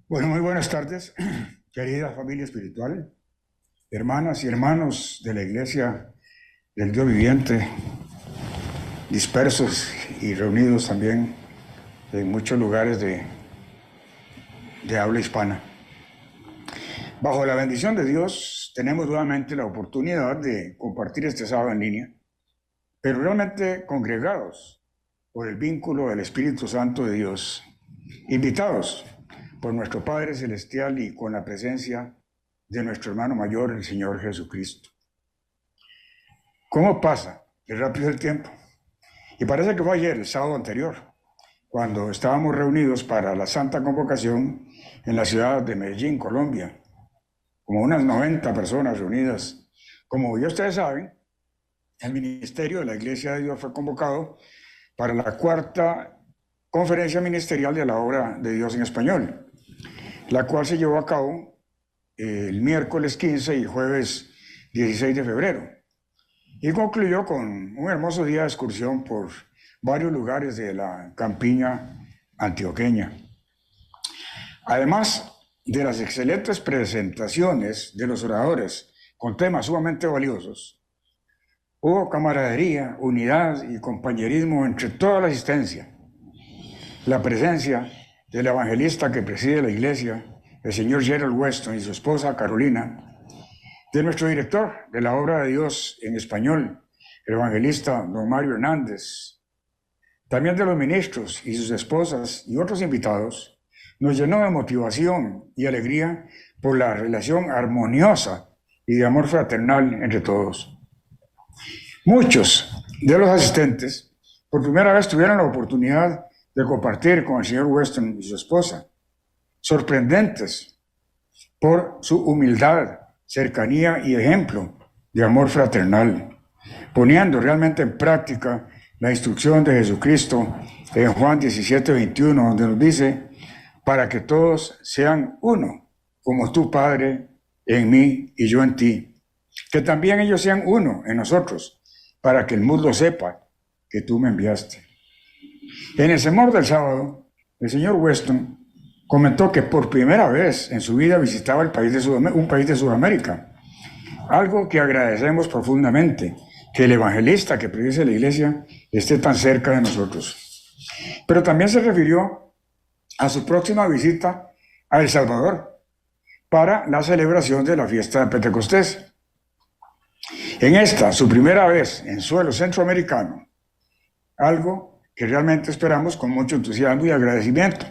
Bueno, muy buenas tardes, querida familia espiritual, hermanas y hermanos de la Iglesia del Dios viviente, dispersos y reunidos también en muchos lugares de habla hispana. Bajo la bendición de Dios, tenemos nuevamente la oportunidad de compartir este sábado en línea, pero realmente congregados por el vínculo del Espíritu Santo de Dios, invitados por nuestro Padre Celestial y con la presencia de nuestro hermano mayor, el Señor Jesucristo. ¿Cómo pasa? Qué rápido el tiempo. Y parece que fue ayer, el sábado anterior, cuando estábamos reunidos para la Santa Convocación en la ciudad de Medellín, Colombia, como unas 90 personas reunidas. Como ya ustedes saben, el ministerio de la Iglesia de Dios fue convocado para la cuarta conferencia ministerial de la obra de Dios en español, la cual se llevó a cabo el miércoles 15 y jueves 16 de febrero. Y concluyó con un hermoso día de excursión por varios lugares de la campiña antioqueña. Además de las excelentes presentaciones de los oradores con temas sumamente valiosos, hubo camaradería, unidad y compañerismo entre toda la asistencia. La presencia del evangelista que preside la iglesia, el señor Gerald Weston y su esposa Carolina, de nuestro director de la obra de Dios en español, el evangelista don Mario Hernández, también de los ministros y sus esposas y otros invitados, nos llenó de motivación y alegría por la relación armoniosa y de amor fraternal entre todos. Muchos de los asistentes por primera vez tuvieron la oportunidad de compartir con el señor Weston y su esposa, sorprendentes por su humildad, cercanía y ejemplo de amor fraternal, poniendo realmente en práctica la instrucción de Jesucristo en Juan 17:21, donde nos dice, para que todos sean uno, como tú, Padre, en mí y yo en ti, que también ellos sean uno en nosotros, para que el mundo sepa que tú me enviaste. En el sermón del sábado, el señor Weston comentó que por primera vez en su vida visitaba un país de Sudamérica, algo que agradecemos profundamente, que el evangelista que preside la iglesia esté tan cerca de nosotros. Pero también se refirió a su próxima visita a El Salvador para la celebración de la fiesta de Pentecostés. En esta, su primera vez en suelo centroamericano, algo que realmente esperamos con mucho entusiasmo y agradecimiento.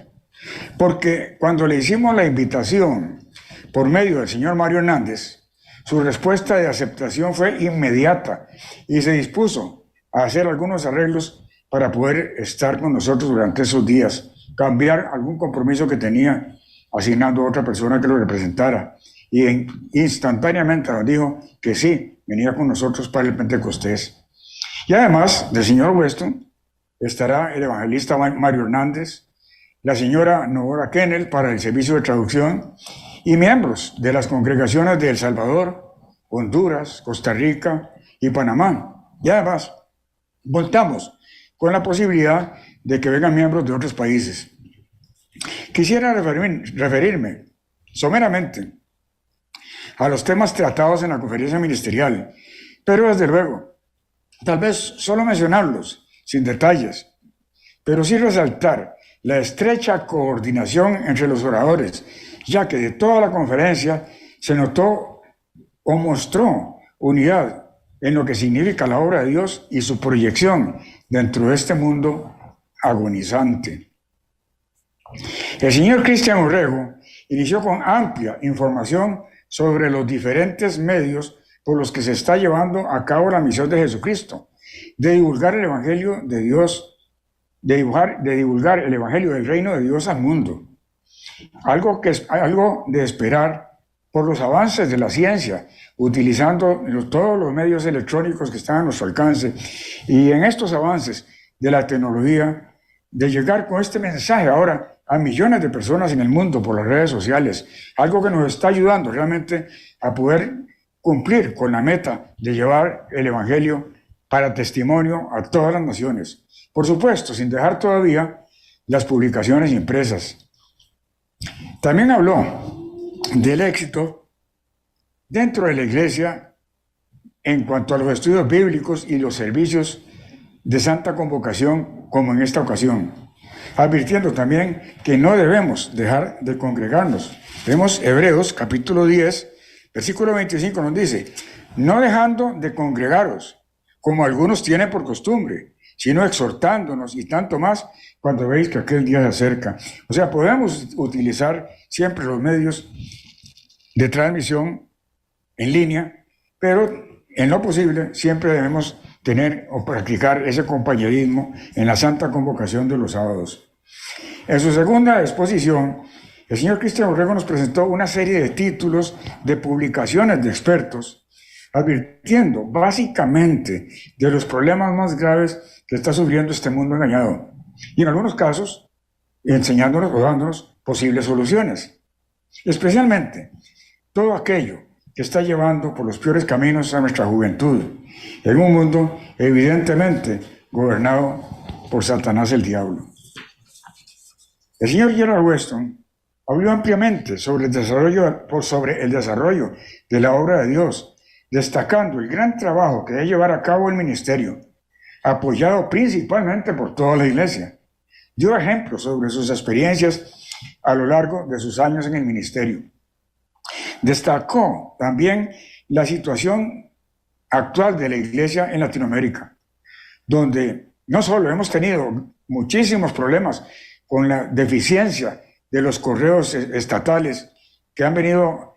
Porque cuando le hicimos la invitación por medio del señor Mario Hernández, su respuesta de aceptación fue inmediata y se dispuso a hacer algunos arreglos para poder estar con nosotros durante esos días, cambiar algún compromiso que tenía asignando a otra persona que lo representara. Y instantáneamente nos dijo que sí, venía con nosotros para el Pentecostés. Y además del señor Weston, estará el evangelista Mario Hernández, la señora Nora Kennel para el servicio de traducción y miembros de las congregaciones de El Salvador, Honduras, Costa Rica y Panamá. Y además, contamos con la posibilidad de que vengan miembros de otros países. Quisiera referirme someramente a los temas tratados en la conferencia ministerial, pero desde luego, tal vez solo mencionarlos, sin detalles, pero sí resaltar la estrecha coordinación entre los oradores, ya que de toda la conferencia se notó o mostró unidad en lo que significa la obra de Dios y su proyección dentro de este mundo agonizante. El señor Cristian Urrego inició con amplia información sobre los diferentes medios por los que se está llevando a cabo la misión de Jesucristo, de divulgar el Evangelio de Dios, de divulgar el Evangelio del Reino de Dios al mundo. Algo que es algo de esperar por los avances de la ciencia, utilizando todos los medios electrónicos que están a nuestro alcance, y en estos avances de la tecnología, de llegar con este mensaje ahora a millones de personas en el mundo por las redes sociales, algo que nos está ayudando realmente a poder cumplir con la meta de llevar el Evangelio para testimonio a todas las naciones. Por supuesto, sin dejar todavía las publicaciones impresas. También habló del éxito dentro de la iglesia en cuanto a los estudios bíblicos y los servicios de santa convocación, como en esta ocasión, advirtiendo también que no debemos dejar de congregarnos. Vemos Hebreos capítulo 10, versículo 25 nos dice: no dejando de congregaros, como algunos tienen por costumbre, sino exhortándonos, y tanto más cuando veis que aquel día se acerca. O sea, podemos utilizar siempre los medios de transmisión en línea, pero en lo posible siempre debemos tener o practicar ese compañerismo en la santa convocación de los sábados. En su segunda exposición, el señor Cristian Borrego nos presentó una serie de títulos de publicaciones de expertos, advirtiendo básicamente de los problemas más graves que está sufriendo este mundo engañado, y en algunos casos enseñándonos o dándonos posibles soluciones. Especialmente todo aquello que está llevando por los peores caminos a nuestra juventud, en un mundo evidentemente gobernado por Satanás el diablo. El señor Gerald Weston habló ampliamente sobre el desarrollo de la obra de Dios, destacando el gran trabajo que debe llevar a cabo el ministerio, apoyado principalmente por toda la iglesia. Dio ejemplos sobre sus experiencias a lo largo de sus años en el ministerio. Destacó también la situación actual de la iglesia en Latinoamérica, donde no solo hemos tenido muchísimos problemas con la deficiencia de los correos estatales que han venido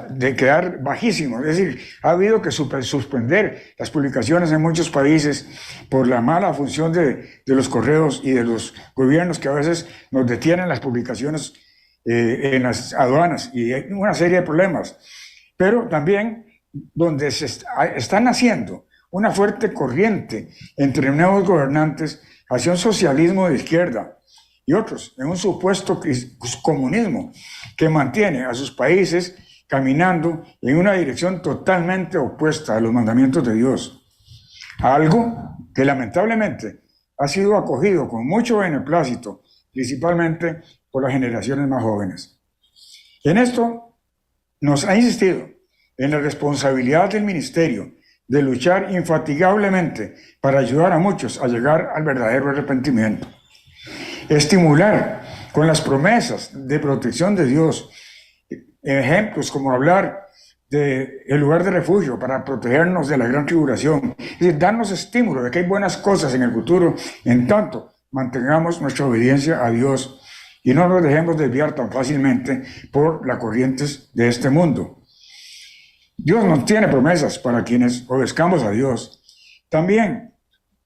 de quedar bajísimos, es decir, ha habido que suspender las publicaciones en muchos países por la mala función de los correos y de los gobiernos que a veces nos detienen las publicaciones en las aduanas, y hay una serie de problemas, pero también donde está naciendo una fuerte corriente entre nuevos gobernantes hacia un socialismo de izquierda y otros en un supuesto comunismo que mantiene a sus países caminando en una dirección totalmente opuesta a los mandamientos de Dios. Algo que lamentablemente ha sido acogido con mucho beneplácito, principalmente por las generaciones más jóvenes. En esto nos ha insistido en la responsabilidad del ministerio de luchar infatigablemente para ayudar a muchos a llegar al verdadero arrepentimiento. Estimular con las promesas de protección de Dios, ejemplos como hablar del lugar de refugio para protegernos de la gran tribulación, es decir, darnos estímulo de que hay buenas cosas en el futuro, en tanto mantengamos nuestra obediencia a Dios y no nos dejemos desviar tan fácilmente por las corrientes de este mundo. Dios nos tiene promesas para quienes obedezcamos a Dios. También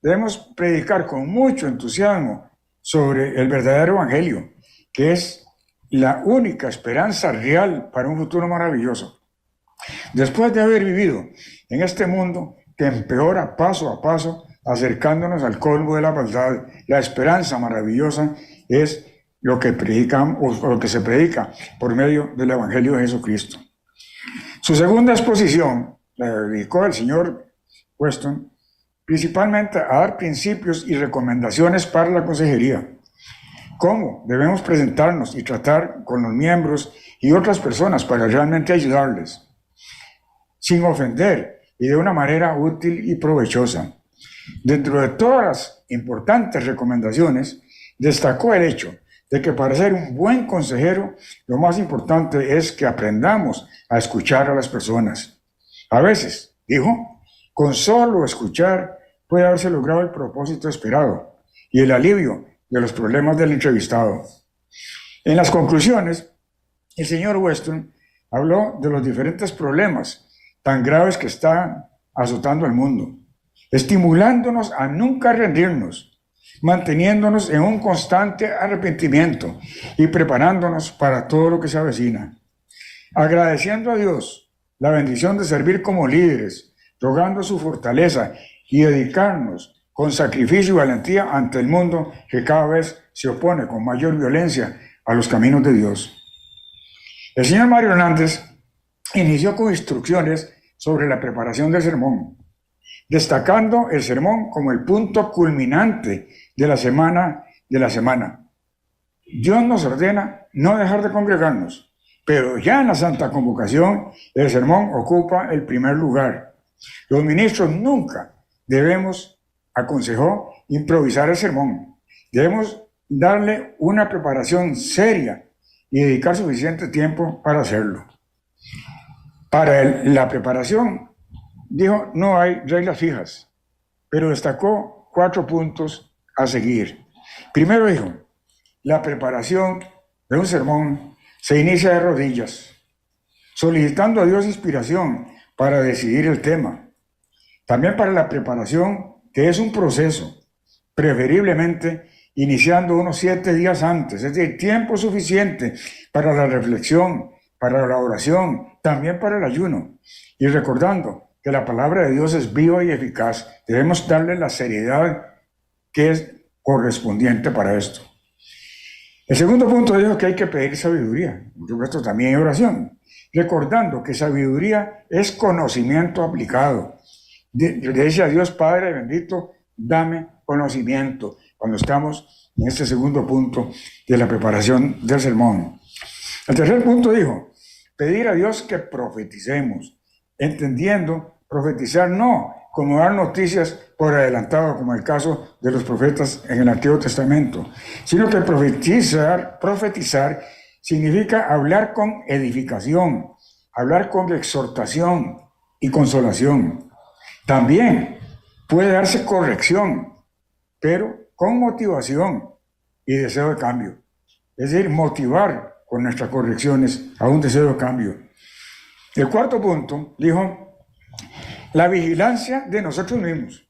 debemos predicar con mucho entusiasmo sobre el verdadero evangelio, que es la única esperanza real para un futuro maravilloso. Después de haber vivido en este mundo que empeora paso a paso, acercándonos al colmo de la maldad, la esperanza maravillosa es lo que predicamos, o lo que se predica por medio del evangelio de Jesucristo. Su segunda exposición la dedicó el señor Weston principalmente a dar principios y recomendaciones para la consejería. Cómo debemos presentarnos y tratar con los miembros y otras personas para realmente ayudarles, sin ofender y de una manera útil y provechosa. Dentro de todas las importantes recomendaciones, destacó el hecho de que para ser un buen consejero, lo más importante es que aprendamos a escuchar a las personas. A veces, dijo, con solo escuchar puede haberse logrado el propósito esperado y el alivio de los problemas del entrevistado. En las conclusiones, el señor Weston habló de los diferentes problemas tan graves que están azotando al mundo, estimulándonos a nunca rendirnos, manteniéndonos en un constante arrepentimiento y preparándonos para todo lo que se avecina. Agradeciendo a Dios la bendición de servir como líderes, rogando su fortaleza y dedicarnos con sacrificio y valentía ante el mundo que cada vez se opone con mayor violencia a los caminos de Dios. El señor Mario Hernández inició con instrucciones sobre la preparación del sermón, destacando el sermón como el punto culminante de la semana. Dios nos ordena no dejar de congregarnos, pero ya en la Santa Convocación el sermón ocupa el primer lugar. Los ministros nunca debemos, aconsejó, improvisar el sermón. Debemos darle una preparación seria y dedicar suficiente tiempo para hacerlo. Para la preparación, dijo, no hay reglas fijas, pero destacó 4 puntos a seguir. Primero dijo, la preparación de un sermón se inicia de rodillas, solicitando a Dios inspiración para decidir el tema. También para la preparación, que es un proceso, preferiblemente iniciando unos 7 días antes, es decir, tiempo suficiente para la reflexión, para la oración, también para el ayuno. Y recordando que la palabra de Dios es viva y eficaz, debemos darle la seriedad que es correspondiente para esto. El segundo punto dijo que hay que pedir sabiduría, por supuesto también en oración, recordando que sabiduría es conocimiento aplicado. Le dice a Dios, Padre bendito, dame conocimiento, cuando estamos en este segundo punto de la preparación del sermón. El tercer punto dijo, pedir a Dios que profeticemos, entendiendo profetizar no como dar noticias por adelantado, como el caso de los profetas en el Antiguo Testamento, sino que profetizar significa hablar con edificación, hablar con exhortación y consolación. También puede darse corrección, pero con motivación y deseo de cambio. Es decir, motivar con nuestras correcciones a un deseo de cambio. El cuarto punto dijo, la vigilancia de nosotros mismos.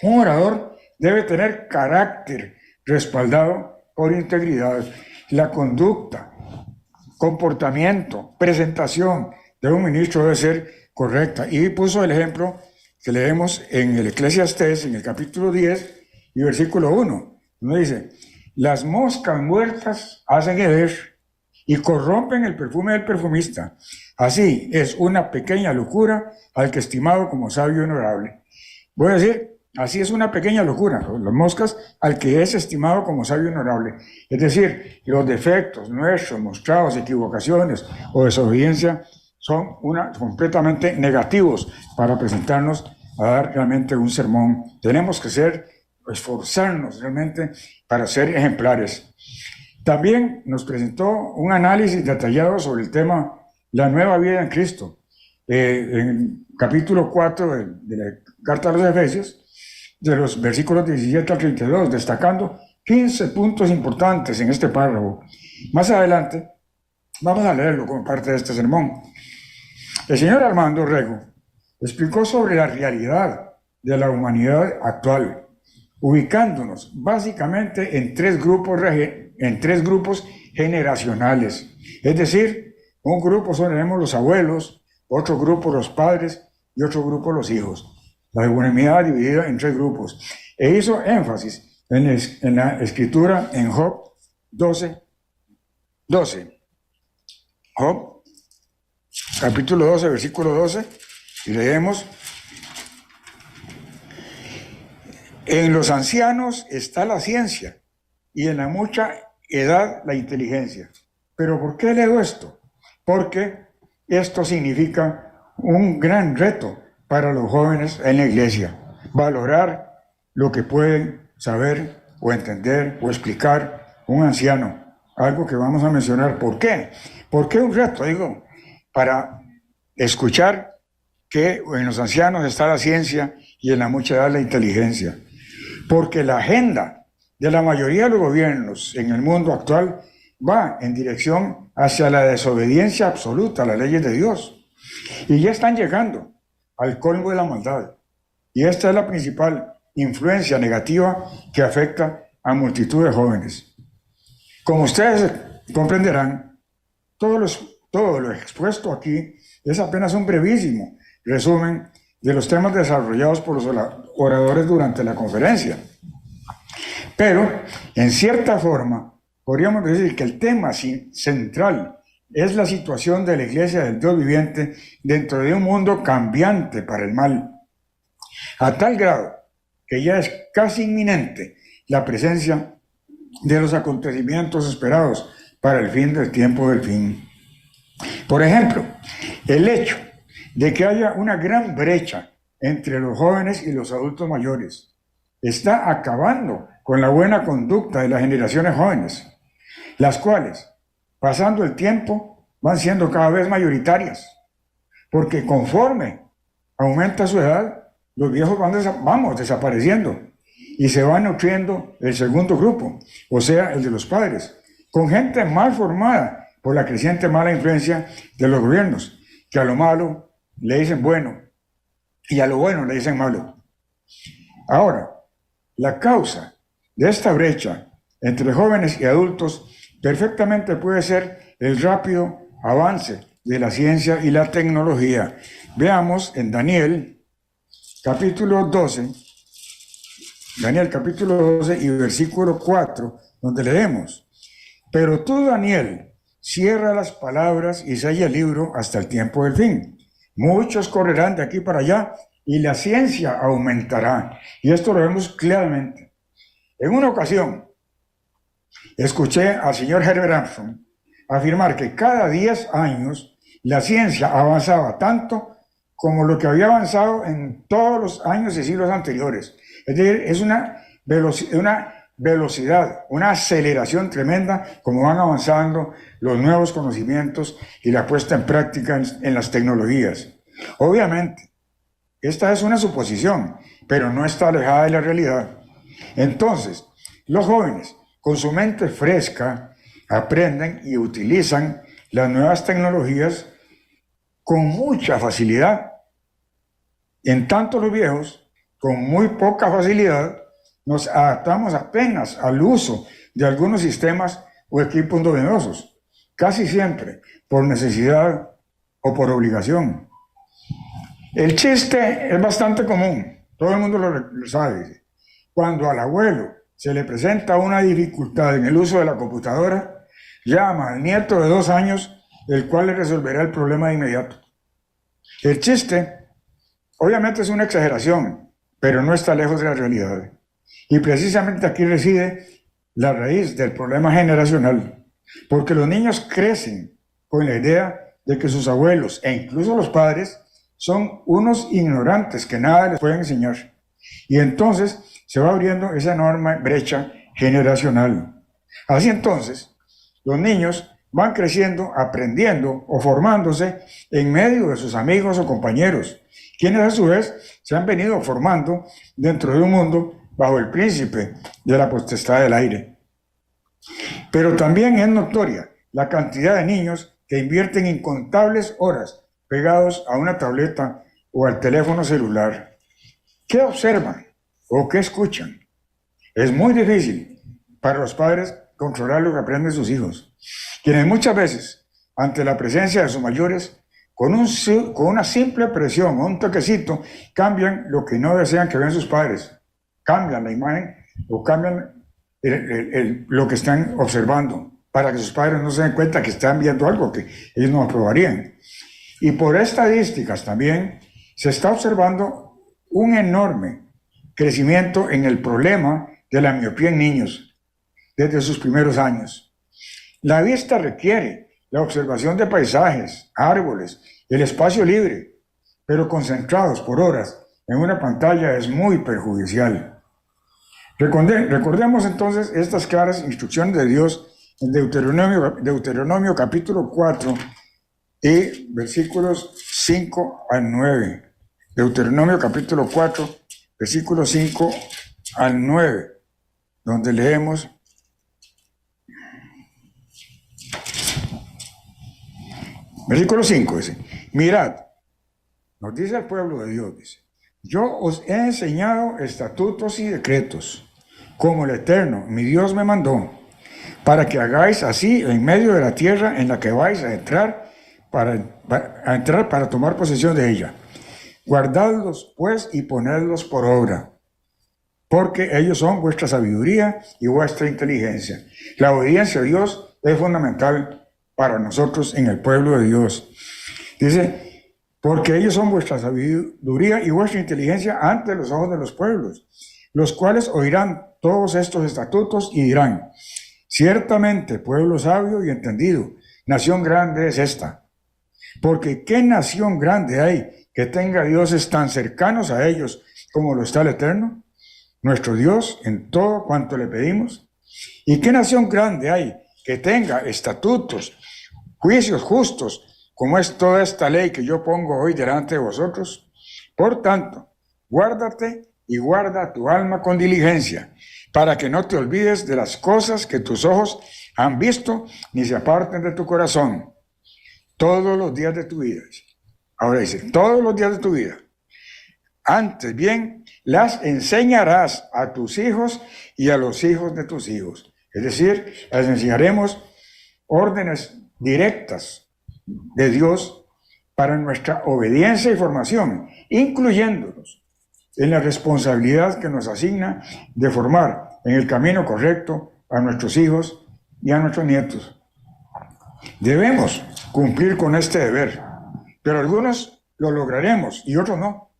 Un orador debe tener carácter respaldado por integridad. La conducta, comportamiento, presentación de un ministro debe ser correcta. Y puso el ejemplo que leemos en el Eclesiastés, en el capítulo 10 y versículo 1, donde dice, las moscas muertas hacen heder y corrompen el perfume del perfumista. Así es una pequeña locura al que estimado como sabio y honorable. Voy a decir, así es una pequeña locura, las moscas al que es estimado como sabio y honorable. Es decir, los defectos nuestros, mostrados, equivocaciones o desobediencia son completamente negativos para presentarnos a dar realmente un sermón. Tenemos que esforzarnos realmente para ser ejemplares. También nos presentó un análisis detallado sobre el tema la nueva vida en Cristo. En capítulo 4 de la Carta a los Efesios, de los versículos 17 al 32, destacando 15 puntos importantes en este párrafo. Más adelante vamos a leerlo como parte de este sermón. El señor Armando Rego explicó sobre la realidad de la humanidad actual, ubicándonos básicamente en tres grupos generacionales. Es decir, un grupo tenemos los abuelos, otro grupo los padres y otro grupo los hijos. La humanidad dividida en 3 grupos. E hizo énfasis en la escritura en Job 12. Job, capítulo 12, versículo 12, y leemos, en los ancianos está la ciencia y en la mucha edad la inteligencia. ¿Pero por qué leo esto? Porque esto significa un gran reto para los jóvenes en la iglesia, valorar lo que pueden saber o entender o explicar un anciano, algo que vamos a mencionar. ¿Por qué? ¿Por qué un reto? Digo, para escuchar que en los ancianos está la ciencia y en la mucha edad la inteligencia. Porque la agenda de la mayoría de los gobiernos en el mundo actual va en dirección hacia la desobediencia absoluta a las leyes de Dios. Y ya están llegando al colmo de la maldad. Y esta es la principal influencia negativa que afecta a multitud de jóvenes. Como ustedes comprenderán, todo lo expuesto aquí es apenas un brevísimo resumen de los temas desarrollados por los oradores durante la conferencia. Pero, en cierta forma, podríamos decir que el tema central es la situación de la Iglesia del Dios viviente dentro de un mundo cambiante para el mal, a tal grado que ya es casi inminente la presencia de los acontecimientos esperados para el fin del tiempo del fin. Por ejemplo, el hecho de que haya una gran brecha entre los jóvenes y los adultos mayores está acabando con la buena conducta de las generaciones jóvenes, las cuales, pasando el tiempo, van siendo cada vez mayoritarias, porque conforme aumenta su edad, los viejos vamos desapareciendo y se va nutriendo el segundo grupo, o sea, el de los padres, con gente mal formada por la creciente mala influencia de los gobiernos, que a lo malo le dicen bueno y a lo bueno le dicen malo. Ahora, la causa de esta brecha entre jóvenes y adultos perfectamente puede ser el rápido avance de la ciencia y la tecnología. Veamos en Daniel capítulo 12 y versículo 4, donde leemos: pero tú, Daniel, cierra las palabras y sella el libro hasta el tiempo del fin. Muchos correrán de aquí para allá y la ciencia aumentará. Y esto lo vemos claramente. En una ocasión, escuché al señor Herbert Armstrong afirmar que cada 10 años la ciencia avanzaba tanto como lo que había avanzado en todos los años y siglos anteriores. Es decir, es una velocidad, una aceleración tremenda como van avanzando los nuevos conocimientos y la puesta en práctica en las tecnologías. Obviamente, esta es una suposición, pero no está alejada de la realidad. Entonces, los jóvenes, con su mente fresca, aprenden y utilizan las nuevas tecnologías con mucha facilidad. En tanto, los viejos, con muy poca facilidad, nos adaptamos apenas al uso de algunos sistemas o equipos novedosos, casi siempre por necesidad o por obligación. El chiste es bastante común, todo el mundo lo sabe. Cuando al abuelo se le presenta una dificultad en el uso de la computadora, llama al nieto de 2 años, el cual le resolverá el problema de inmediato. El chiste, obviamente, es una exageración, pero no está lejos de la realidad. Y precisamente aquí reside la raíz del problema generacional, porque los niños crecen con la idea de que sus abuelos e incluso los padres son unos ignorantes que nada les pueden enseñar. Y entonces se va abriendo esa enorme brecha generacional. Así entonces, los niños van creciendo, aprendiendo o formándose en medio de sus amigos o compañeros, quienes a su vez se han venido formando dentro de un mundo bajo el príncipe de la potestad del aire. Pero también es notoria la cantidad de niños que invierten incontables horas pegados a una tableta o al teléfono celular. ¿Qué observan o qué escuchan? Es muy difícil para los padres controlar lo que aprenden sus hijos, quienes muchas veces, ante la presencia de sus mayores, con una simple presión o un toquecito, cambian lo que no desean que vean sus padres. Cambian la imagen o cambian lo que están observando para que sus padres no se den cuenta que están viendo algo que ellos no aprobarían. Y por estadísticas también se está observando un enorme crecimiento en el problema de la miopía en niños desde sus primeros años. La vista requiere la observación de paisajes, árboles, el espacio libre, pero concentrados por horas en una pantalla es muy perjudicial. Recordemos entonces estas claras instrucciones de Dios en Deuteronomio capítulo 4 y versículos 5 al 9. Deuteronomio capítulo 4, versículos 5 al 9, donde leemos: versículo 5 dice: mirad, nos dice el pueblo de Dios, dice: yo os he enseñado estatutos y decretos, como el Eterno, mi Dios, me mandó, para que hagáis así en medio de la tierra en la que vais a entrar para tomar posesión de ella. Guardadlos, pues, y ponedlos por obra, porque ellos son vuestra sabiduría y vuestra inteligencia. La obediencia a Dios es fundamental para nosotros en el pueblo de Dios. Dice: porque ellos son vuestra sabiduría y vuestra inteligencia ante los ojos de los pueblos. los cuales oirán todos estos estatutos y dirán: ciertamente, pueblo sabio y entendido, nación grande es esta. Porque ¿qué nación grande hay que tenga dioses tan cercanos a ellos como lo está el Eterno, nuestro Dios, en todo cuanto le pedimos? ¿Y qué nación grande hay que tenga estatutos, juicios justos, como es toda esta ley que yo pongo hoy delante de vosotros? Por tanto, guárdate y guarda tu alma con diligencia, para que no te olvides de las cosas que tus ojos han visto, ni se aparten de tu corazón, todos los días de tu vida. Ahora dice, todos los días de tu vida. Antes bien, las enseñarás a tus hijos y a los hijos de tus hijos. Es decir, les enseñaremos órdenes directas de Dios para nuestra obediencia y formación, incluyéndonos en la responsabilidad que nos asigna de formar en el camino correcto a nuestros hijos y a nuestros nietos. Debemos cumplir con este deber, pero algunos lo lograremos y otros no,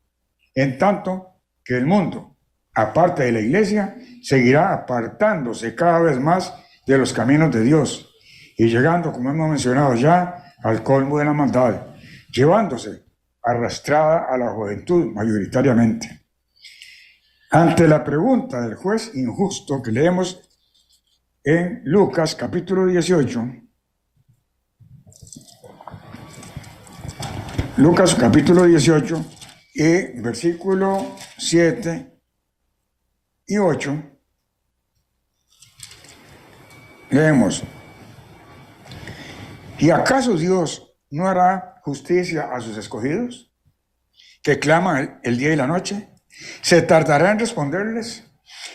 en tanto que el mundo, aparte de la iglesia, seguirá apartándose cada vez más de los caminos de Dios y llegando, como hemos mencionado ya, al colmo de la maldad, llevándose arrastrada a la juventud mayoritariamente. Ante la pregunta del juez injusto que leemos en Lucas capítulo 18, Lucas capítulo 18 y versículo 7 y 8, leemos: ¿y acaso Dios no hará justicia a sus escogidos, que claman el día y la noche? ¿Se tardará en responderles?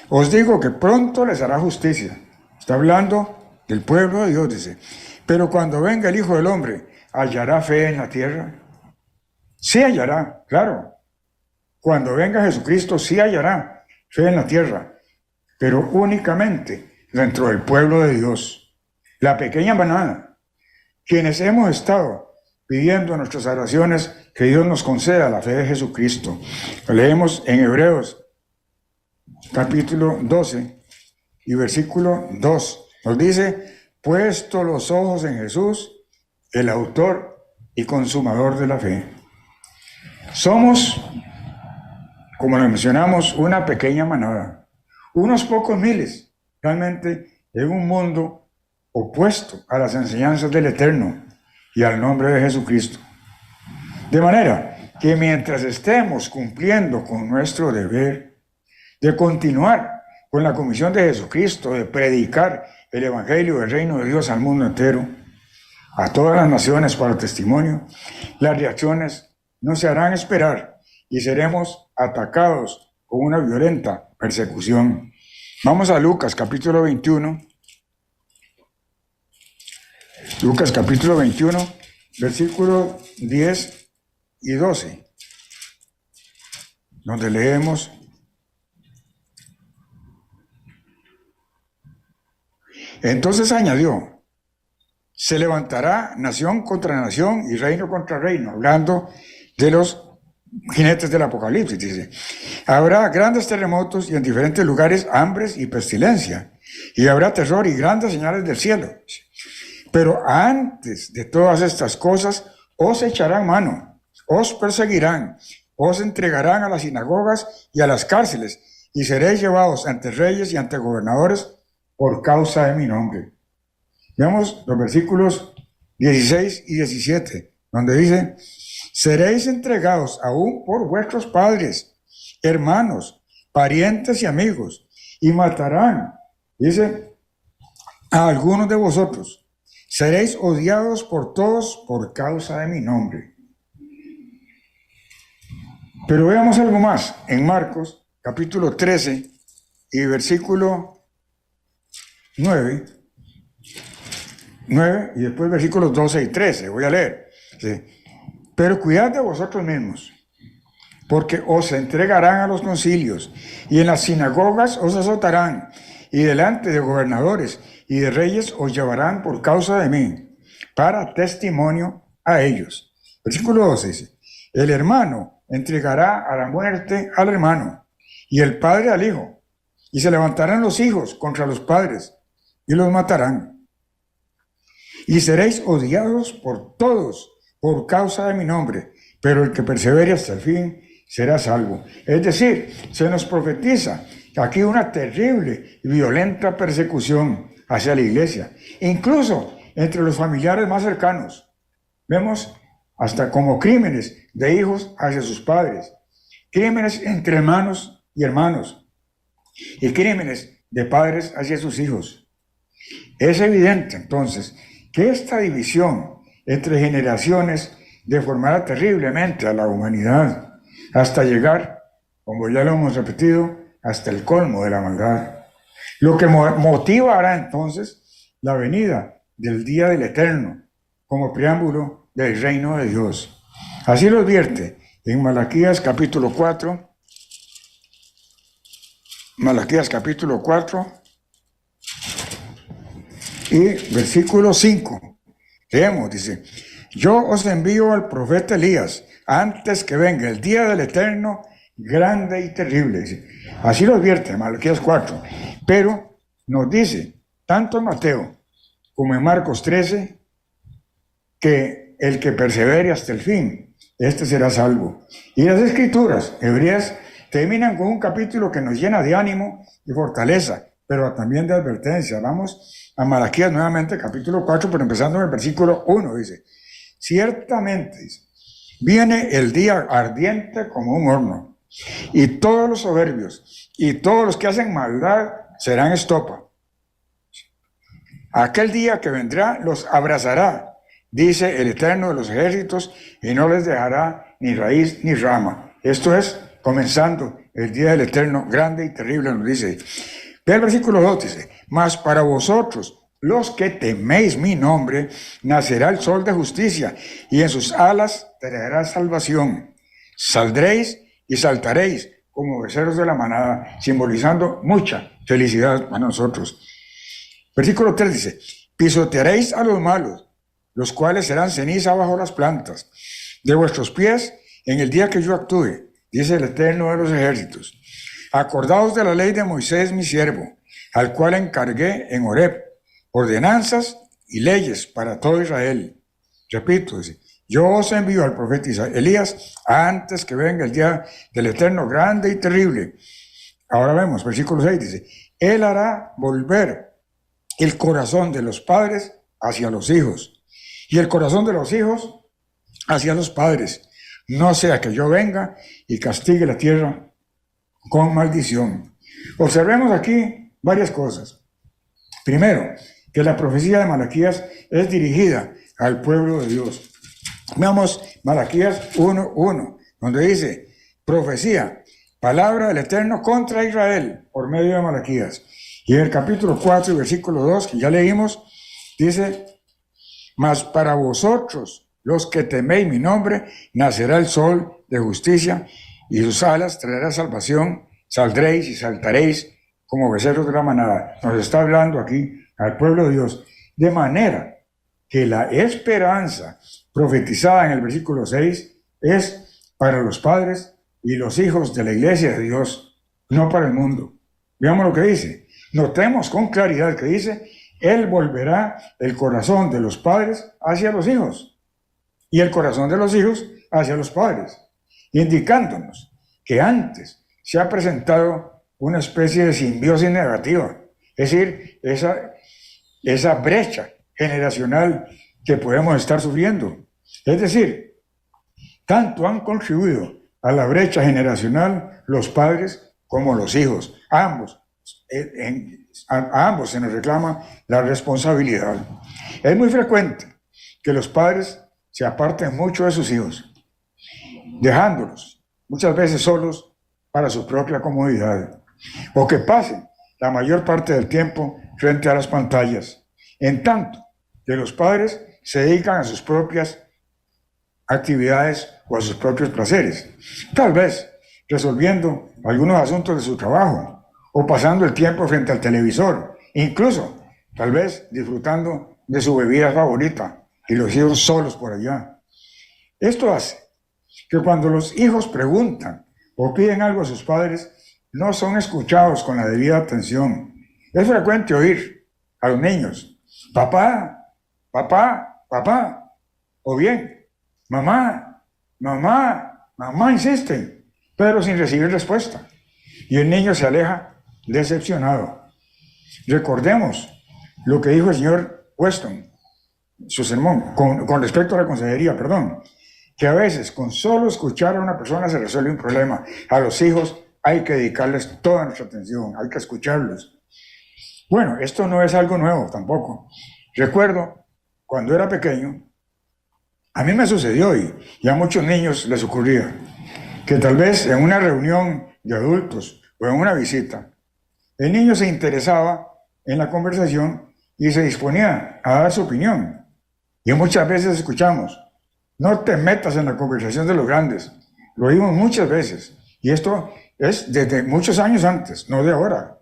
Os digo que pronto les hará justicia. Está hablando del pueblo de Dios, dice. Pero cuando venga el Hijo del Hombre, ¿hallará fe en la tierra? Sí hallará, claro. Cuando venga Jesucristo, sí hallará fe en la tierra, pero únicamente dentro del pueblo de Dios, la pequeña manada, quienes hemos estado pidiendo en nuestras oraciones que Dios nos conceda la fe de Jesucristo. Lo leemos en Hebreos capítulo 12 y versículo 2. Nos dice: puesto los ojos en Jesús, el autor y consumador de la fe. Somos, como lo mencionamos, una pequeña manada, unos pocos miles, realmente en un mundo opuesto a las enseñanzas del Eterno y al nombre de Jesucristo. De manera que mientras estemos cumpliendo con nuestro deber de continuar con la comisión de Jesucristo, de predicar el Evangelio del Reino de Dios al mundo entero, a todas las naciones para testimonio, las reacciones no se harán esperar y seremos atacados con una violenta persecución. Vamos a Lucas capítulo 21. Lucas capítulo 21, versículos 10 y 12, donde leemos: entonces añadió: se levantará nación contra nación y reino contra reino, hablando de los jinetes del Apocalipsis, dice. Habrá grandes terremotos y en diferentes lugares hambres y pestilencia, y habrá terror y grandes señales del cielo. Pero antes de todas estas cosas, os echarán mano, os perseguirán, os entregarán a las sinagogas y a las cárceles, y seréis llevados ante reyes y ante gobernadores por causa de mi nombre. Veamos los versículos 16 y 17, donde dice: seréis entregados aún por vuestros padres, hermanos, parientes y amigos, y matarán, dice, a algunos de vosotros. Seréis odiados por todos por causa de mi nombre. Pero veamos algo más en Marcos, capítulo 13 y versículo 9 y después versículos 12 y 13. Voy a leer. ¿Sí? Pero cuidad de vosotros mismos, porque os entregarán a los concilios, y en las sinagogas os azotarán, y delante de gobernadores y de reyes os llevarán por causa de mí, para testimonio a ellos. Versículo 12 dice: el hermano entregará a la muerte al hermano, y el padre al hijo, y se levantarán los hijos contra los padres, y los matarán. Y seréis odiados por todos, por causa de mi nombre, pero el que persevere hasta el fin será salvo. Es decir, se nos profetiza aquí una terrible y violenta persecución hacia la iglesia, incluso entre los familiares más cercanos. Vemos hasta como crímenes de hijos hacia sus padres, crímenes entre hermanos y hermanos, y crímenes de padres hacia sus hijos. Es evidente entonces que esta división entre generaciones deformará terriblemente a la humanidad hasta llegar, como ya lo hemos repetido, hasta el colmo de la maldad. Lo que motivará entonces la venida del día del Eterno como preámbulo del reino de Dios. Así lo advierte en Malaquías capítulo 4. Malaquías capítulo 4 y versículo 5. Leemos, dice: yo os envío al profeta Elías antes que venga el día del Eterno grande y terrible. Dice. Así lo advierte Malaquías 4. Pero nos dice, tanto en Mateo como en Marcos 13, que el que persevere hasta el fin, este será salvo. Y las Escrituras hebreas terminan con un capítulo que nos llena de ánimo y fortaleza, pero también de advertencia. Vamos a Malaquías nuevamente, capítulo 4, pero empezando en el versículo 1, dice: ciertamente, dice, viene el día ardiente como un horno, y todos los soberbios y todos los que hacen maldad serán estopa. Aquel día que vendrá los abrazará, dice el Eterno de los ejércitos, y no les dejará ni raíz ni rama. Esto es comenzando el día del Eterno grande y terrible, nos dice. Ve el versículo 2, dice: mas para vosotros, los que teméis mi nombre, nacerá el sol de justicia, y en sus alas traerá salvación. Saldréis y saltaréis como becerros de la manada, simbolizando mucha felicidad para nosotros. Versículo 3 dice: pisotearéis a los malos, los cuales serán ceniza bajo las plantas de vuestros pies en el día que yo actúe, dice el Eterno de los ejércitos. Acordaos de la ley de Moisés mi siervo, al cual encargué en Horeb ordenanzas y leyes para todo Israel. Repito, dice: yo os envío al profeta Elías antes que venga el día del Eterno grande y terrible. Ahora vemos, versículo 6 dice: él hará volver el corazón de los padres hacia los hijos, y el corazón de los hijos hacia los padres, no sea que yo venga y castigue la tierra con maldición. Observemos aquí varias cosas. Primero, que la profecía de Malaquías es dirigida al pueblo de Dios. Veamos Malaquías 1:1, donde dice: profecía, palabra del Eterno contra Israel por medio de Malaquías. Y en el capítulo 4 y versículo 2, que ya leímos, dice: mas para vosotros, los que teméis mi nombre, nacerá el sol de justicia, y sus alas traerá salvación. Saldréis y saltaréis como becerros de la manada. Nos está hablando aquí al pueblo de Dios, de manera que la esperanza profetizada en el versículo 6 es para los padres y los hijos de la iglesia de Dios, no para el mundo. Veamos lo que dice. Notemos con claridad que dice: él volverá el corazón de los padres hacia los hijos y el corazón de los hijos hacia los padres, indicándonos que antes se ha presentado una especie de simbiosis negativa, es decir, esa brecha generacional que podemos estar sufriendo. Es decir, tanto han contribuido a la brecha generacional los padres como los hijos. A ambos se nos reclama la responsabilidad. Es muy frecuente que los padres se aparten mucho de sus hijos, dejándolos muchas veces solos para su propia comodidad, o que pasen la mayor parte del tiempo frente a las pantallas, en tanto que los padres se dedican a sus propias actividades o a sus propios placeres, tal vez resolviendo algunos asuntos de su trabajo o pasando el tiempo frente al televisor, incluso tal vez disfrutando de su bebida favorita y los hijos solos por allá. Esto hace que cuando los hijos preguntan o piden algo a sus padres, no son escuchados con la debida atención. Es frecuente oír a los niños, papá, papá, papá, o bien, mamá, mamá, mamá, insisten, pero sin recibir respuesta. Y el niño se aleja decepcionado. Recordemos lo que dijo el señor Weston, su sermón, con respecto a la consejería, perdón, que a veces con solo escuchar a una persona se resuelve un problema. A los hijos hay que dedicarles toda nuestra atención, hay que escucharlos. Bueno, esto no es algo nuevo tampoco. Recuerdo, cuando era pequeño, a mí me sucedió y a muchos niños les ocurría, que tal vez en una reunión de adultos o en una visita, el niño se interesaba en la conversación y se disponía a dar su opinión. Y muchas veces escuchamos, no te metas en la conversación de los grandes. Lo oímos muchas veces. Y esto es desde muchos años antes, no de ahora,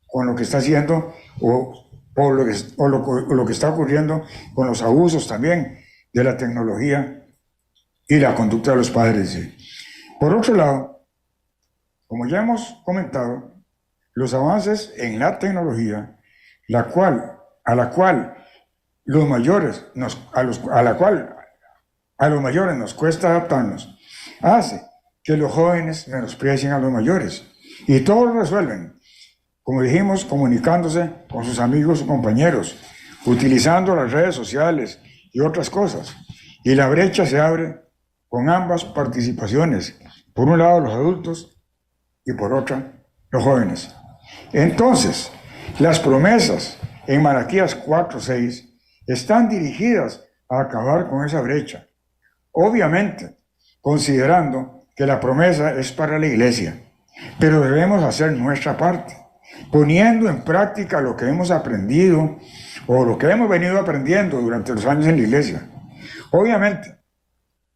con lo que está haciendo o lo que está ocurriendo con los abusos también de la tecnología y la conducta de los padres. Por otro lado, como ya hemos comentado, los avances en la tecnología, a la cual los mayores nos cuesta adaptarnos, hace que los jóvenes menosprecien a los mayores. Y todos lo resuelven, como dijimos, comunicándose con sus amigos o compañeros, utilizando las redes sociales y otras cosas. Y la brecha se abre con ambas participaciones. Por un lado los adultos y por otra los jóvenes. Entonces, las promesas en Malaquías 4:6 están dirigidas a acabar con esa brecha. Obviamente, considerando que la promesa es para la iglesia, pero debemos hacer nuestra parte, poniendo en práctica lo que hemos aprendido o lo que hemos venido aprendiendo durante los años en la iglesia. Obviamente,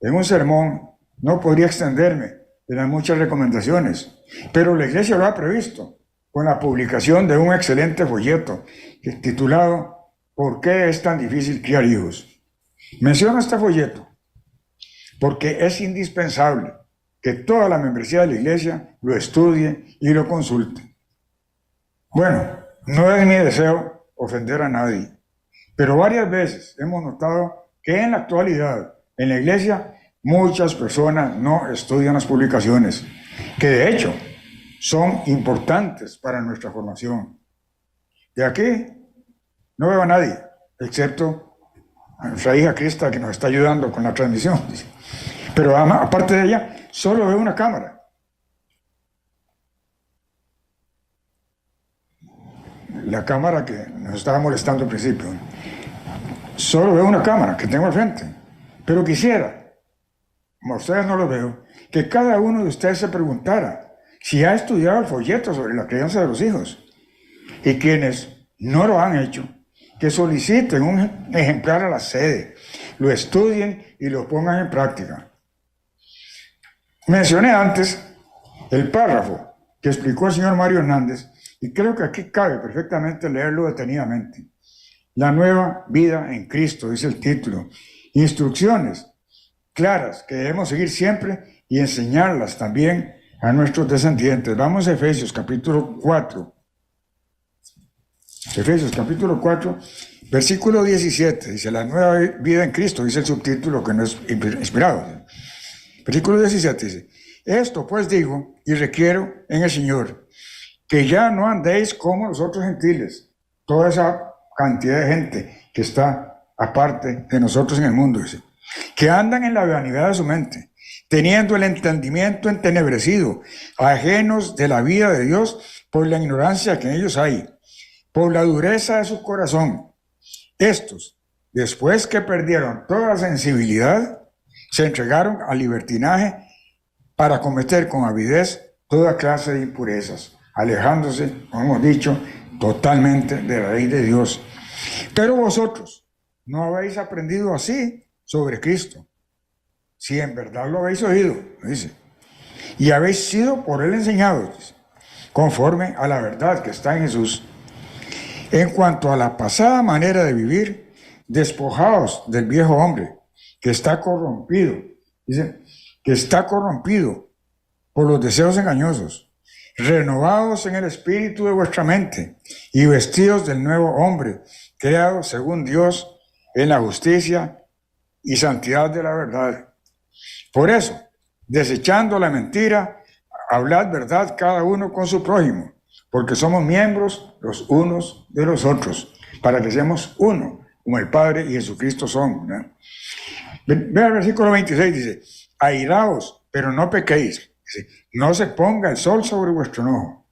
en un sermón no podría extenderme en las muchas recomendaciones, pero la iglesia lo ha previsto con la publicación de un excelente folleto titulado ¿Por qué es tan difícil criar hijos? Menciono este folleto porque es indispensable que toda la membresía de la iglesia lo estudie y lo consulte. Bueno, no es mi deseo ofender a nadie, pero varias veces hemos notado que en la actualidad, en la iglesia, muchas personas no estudian las publicaciones, que de hecho son importantes para nuestra formación. De aquí no veo a nadie, excepto a nuestra hija Crista, que nos está ayudando con la transmisión. Pero aparte de ella, solo veo una cámara. La cámara que nos estaba molestando al principio. Solo veo una cámara que tengo al frente. Pero quisiera, como ustedes no lo veo, que cada uno de ustedes se preguntara si ha estudiado el folleto sobre la crianza de los hijos. Y quienes no lo han hecho, que soliciten un ejemplar a la sede, lo estudien y lo pongan en práctica. Mencioné antes el párrafo que explicó el señor Mario Hernández y creo que aquí cabe perfectamente leerlo detenidamente. La nueva vida en Cristo, dice el título. Instrucciones claras que debemos seguir siempre y enseñarlas también a nuestros descendientes. Vamos a Efesios capítulo 4. Efesios capítulo 4, versículo 17. Dice, la nueva vida en Cristo, dice el subtítulo que no es inspirado. Versículo 17 dice, esto pues digo y requiero en el Señor, que ya no andéis como los otros gentiles, toda esa cantidad de gente que está aparte de nosotros en el mundo, dice, que andan en la vanidad de su mente, teniendo el entendimiento entenebrecido, ajenos de la vida de Dios por la ignorancia que en ellos hay, por la dureza de su corazón. Estos, después que perdieron toda sensibilidad, se entregaron al libertinaje para cometer con avidez toda clase de impurezas, alejándose, como hemos dicho, totalmente de la ley de Dios. Pero vosotros no habéis aprendido así sobre Cristo, si en verdad lo habéis oído, dice, y habéis sido por él enseñados, conforme a la verdad que está en Jesús. En cuanto a la pasada manera de vivir, despojaos del viejo hombre, que está corrompido, dice, que está corrompido por los deseos engañosos, renovados en el espíritu de vuestra mente y vestidos del nuevo hombre, creado según Dios en la justicia y santidad de la verdad. Por eso, desechando la mentira, hablad verdad cada uno con su prójimo, porque somos miembros los unos de los otros, para que seamos uno, como el Padre y Jesucristo son, ¿no? Ve al versículo 26, dice, airaos, pero no pequéis. Dice, no se ponga el sol sobre vuestro enojo.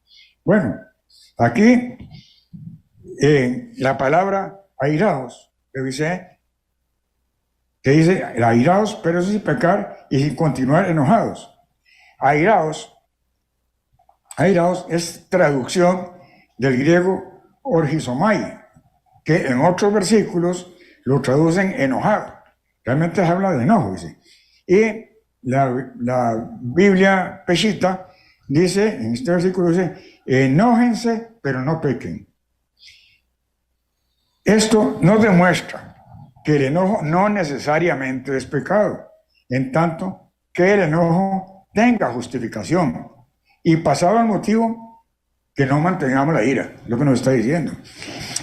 Bueno, aquí la palabra airaos, que dice airaos, pero sin pecar y sin continuar enojados. Airaos es traducción del griego orgisomai, que en otros versículos lo traducen enojado. Realmente se habla de enojo, dice. Y la Biblia Peshitta dice, en este versículo dice, enójense, pero no pequen. Esto nos demuestra que el enojo no necesariamente es pecado, en tanto que el enojo tenga justificación. Y pasado el motivo, que no mantengamos la ira, lo que nos está diciendo.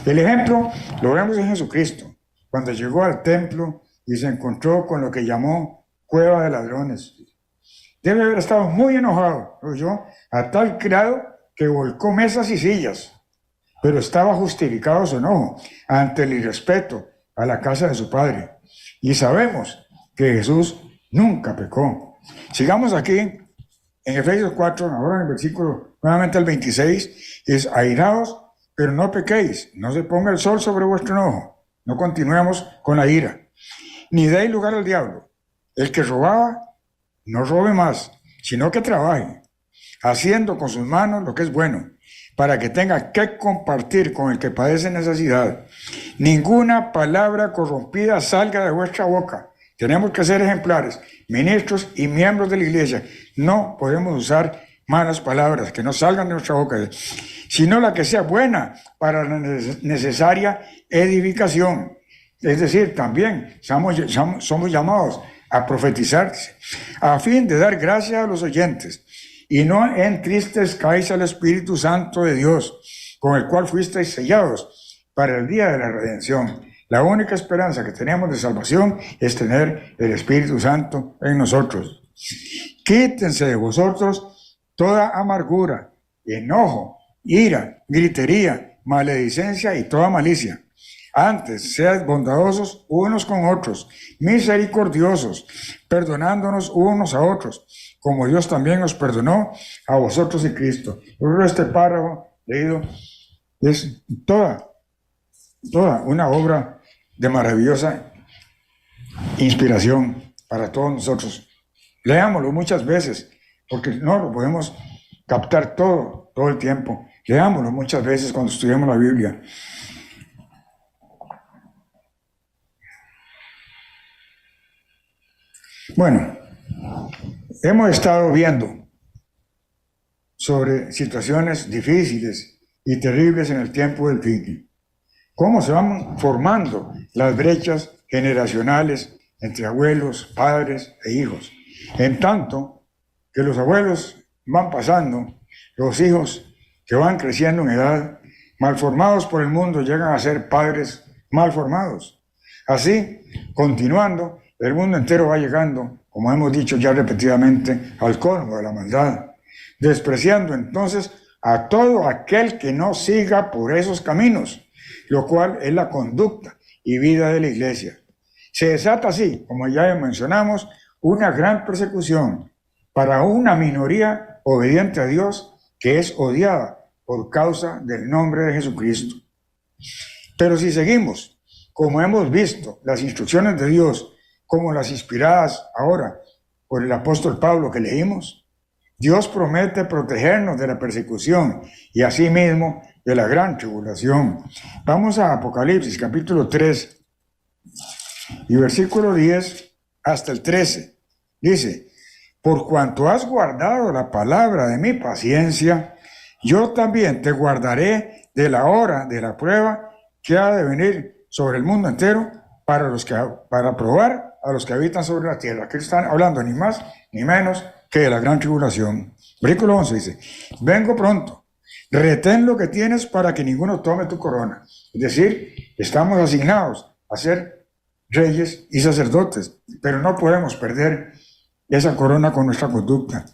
El ejemplo lo vemos en Jesucristo, cuando llegó al templo y se encontró con lo que llamó cueva de ladrones. Debe haber estado muy enojado, a tal grado que volcó mesas y sillas, pero estaba justificado su enojo ante el irrespeto a la casa de su padre. Y sabemos que Jesús nunca pecó. Sigamos aquí en Efesios 4, ahora en el versículo nuevamente el 26, es airaos, pero no pequéis, no se ponga el sol sobre vuestro enojo, no continuemos con la ira, ni deis lugar al diablo. El que robaba, no robe más, sino que trabaje, haciendo con sus manos lo que es bueno, para que tenga que compartir con el que padece necesidad. Ninguna palabra corrompida salga de vuestra boca. Tenemos que ser ejemplares, ministros y miembros de la iglesia. No podemos usar malas palabras que no salgan de nuestra boca, sino la que sea buena para la necesaria edificación. Es decir, también somos llamados a profetizar, a fin de dar gracias a los oyentes, y no entristezcáis al Espíritu Santo de Dios, con el cual fuisteis sellados para el día de la redención. La única esperanza que tenemos de salvación es tener el Espíritu Santo en nosotros. Quítense de vosotros toda amargura, enojo, ira, gritería, maledicencia y toda malicia. Antes, sead bondadosos unos con otros, misericordiosos, perdonándonos unos a otros, como Dios también os perdonó a vosotros en Cristo. Por este párrafo leído es toda una obra de maravillosa inspiración para todos nosotros. Leámoslo muchas veces, porque no lo podemos captar todo el tiempo. Leámoslo muchas veces cuando estudiamos la Biblia. Bueno, hemos estado viendo sobre situaciones difíciles y terribles en el tiempo del fin. Cómo se van formando las brechas generacionales entre abuelos, padres e hijos. En tanto que los abuelos van pasando, los hijos que van creciendo en edad, malformados por el mundo, llegan a ser padres malformados. Así, continuando, el mundo entero va llegando, como hemos dicho ya repetidamente, al colmo de la maldad, despreciando entonces a todo aquel que no siga por esos caminos, lo cual es la conducta y vida de la iglesia. Se desata así, como ya mencionamos, una gran persecución para una minoría obediente a Dios que es odiada por causa del nombre de Jesucristo. Pero si seguimos, como hemos visto, las instrucciones de Dios, como las inspiradas ahora por el apóstol Pablo que leímos, Dios promete protegernos de la persecución y asimismo de la gran tribulación. Vamos a Apocalipsis capítulo 3 y versículo 10 hasta el 13. Dice, por cuanto has guardado la palabra de mi paciencia, yo también te guardaré de la hora de la prueba que ha de venir sobre el mundo entero para probar a los que habitan sobre la tierra. Aquí están hablando ni más ni menos que de la gran tribulación. Versículo 11 dice, vengo pronto, retén lo que tienes para que ninguno tome tu corona. Es decir, estamos asignados a ser reyes y sacerdotes, pero no podemos perder esa corona con nuestra conducta.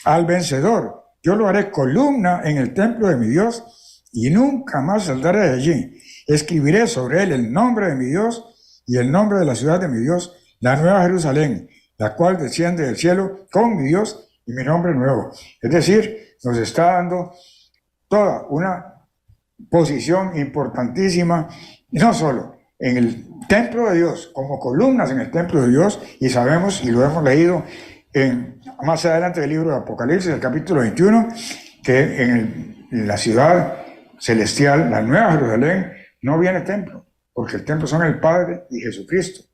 Al vencedor, yo lo haré columna en el templo de mi Dios y nunca más saldré de allí. Escribiré sobre él el nombre de mi Dios y el nombre de la ciudad de mi Dios, la nueva Jerusalén, la cual desciende del cielo con mi Dios y mi nombre nuevo. Es decir, nos está dando toda una posición importantísima, no solo en el templo de Dios, como columnas en el templo de Dios, y sabemos, y lo hemos leído más adelante del libro de Apocalipsis, el capítulo 21, que en la ciudad celestial, la nueva Jerusalén, no viene templo, porque el templo son el Padre y Jesucristo.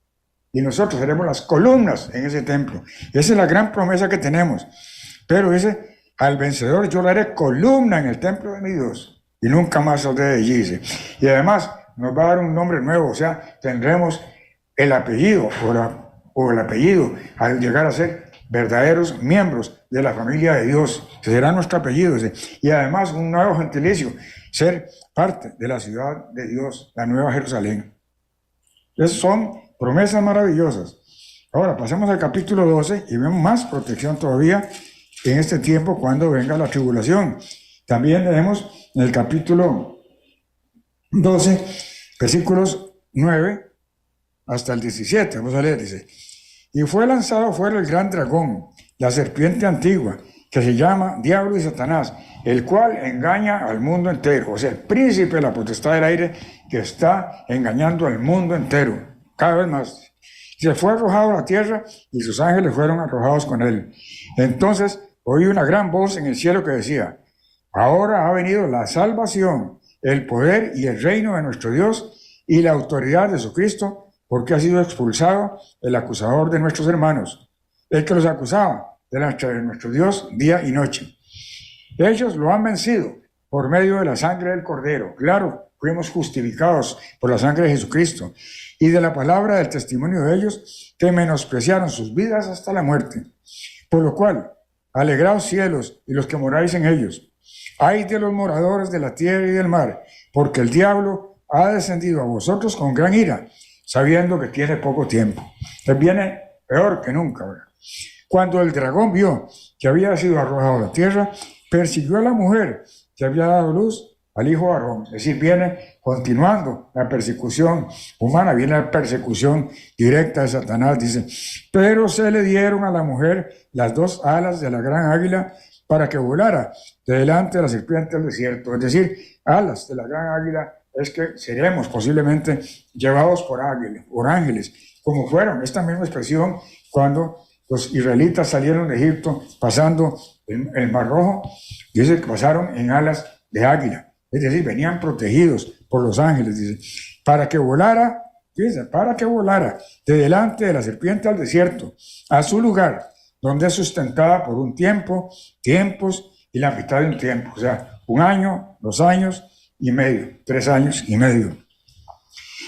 Y nosotros seremos las columnas en ese templo. Esa es la gran promesa que tenemos. Pero dice, al vencedor yo le haré columna en el templo de mi Dios y nunca más saldré de allí, dice. Y además nos va a dar un nombre nuevo, o sea, tendremos el apellido o el apellido al llegar a ser verdaderos miembros de la familia de Dios, que será nuestro apellido, dice. Y además un nuevo gentilicio, ser parte de la ciudad de Dios, la nueva Jerusalén. Esas son promesas maravillosas. Ahora pasemos al capítulo 12 y vemos más protección todavía en este tiempo cuando venga la tribulación. También leemos en el capítulo 12, versículos 9 hasta el 17. Vamos a leer, dice. Y fue lanzado fuera el gran dragón, la serpiente antigua, que se llama Diablo y Satanás, el cual engaña al mundo entero. O sea, el príncipe de la potestad del aire que está engañando al mundo entero, cada vez más. Se fue arrojado a la tierra y sus ángeles fueron arrojados con él. Entonces oí una gran voz en el cielo que decía, ahora ha venido la salvación, el poder y el reino de nuestro Dios y la autoridad de su Cristo, porque ha sido expulsado el acusador de nuestros hermanos, el que los acusaba delante de nuestro Dios día y noche. Ellos lo han vencido por medio de la sangre del Cordero. Claro, fuimos justificados por la sangre de Jesucristo y de la palabra del testimonio de ellos que menospreciaron sus vidas hasta la muerte. Por lo cual, alegraos cielos y los que moráis en ellos. Ay de los moradores de la tierra y del mar, porque el diablo ha descendido a vosotros con gran ira, sabiendo que tiene poco tiempo. Él viene peor que nunca, ¿verdad? Cuando el dragón vio que había sido arrojado a la tierra, persiguió a la mujer que había dado luz al hijo Aarón. Es decir, viene continuando la persecución humana, viene la persecución directa de Satanás, dice. Pero se le dieron a la mujer las dos alas de la gran águila para que volara de delante de la serpiente del desierto. Es decir, alas de la gran águila es que seremos posiblemente llevados por ángeles, como fueron esta misma expresión cuando los israelitas salieron de Egipto pasando el Mar Rojo, dice que pasaron en alas de águila, es decir, venían protegidos por los ángeles, dice, para que volara, fíjense, para que volara de delante de la serpiente al desierto, a su lugar, donde es sustentada por un tiempo, tiempos y la mitad de un tiempo, o sea, 1 año, 2 años y medio, 3 años y medio.